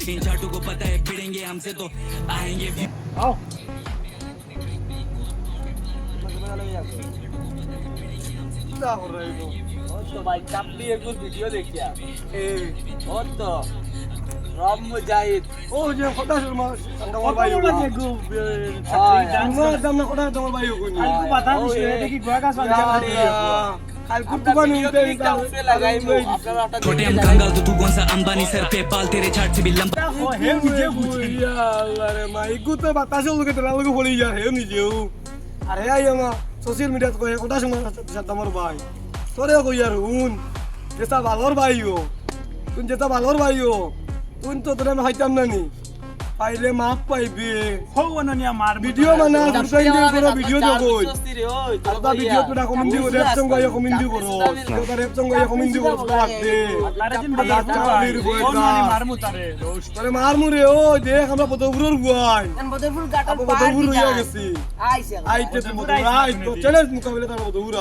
इन चाटू को पता है भिड़ेंगे हमसे तो आएंगे भी आओ क्या हो रहा है और तो भाई कापली एक वीडियो देखिया और तो राम मुजाहिद ओ जे खोटा शर्मा अंडा भाई कौन लगे गो अंडा दम ना खोटा दम भाई को नहीं हमको बता दीजिए देखिए गोवा का स्वाद काल कुत्ता नहीं उठे से लगाई वो अपना छोटे हम कंगाल तो तू कौन सा अंबानी सर पे बाल तेरे चाट से भी लंबा हो हे मुझे पूछी या अल्लाह रे माई को तो बतासे लोग तेरा लोग बोली यार हे नहीं जेऊ अरे आई हम सोशल मीडिया तो खोटा शर्मा साथ हमर भाई तोरे को यार उन जैसा बालोर भाई हो तुम जैसा बालोर भाई हो तुम तो तेरे में हाइटम नहीं पाइले माफ पाइबे हो वननिया मार ভিডিও বানা দুটো ইন্ডিয়া করে ভিডিও দেখো আলাদা ভিডিও তো কমেন্ট দিও রেপ সঙ্গ আইয়া কমেন্ট দিও করো তো রেপ সঙ্গ আইয়া কমেন্ট দিও করো লাগবে মারমু তারে তোরে মারমু রে ও দেখ আমরা বদবুরর গুয়াই বদরপুর গাটার বদবুর হইয়া গেছি আইছে আইতে তো বদবুর আই তো চ্যালেঞ্জ মোকাবেলা তার বদবুর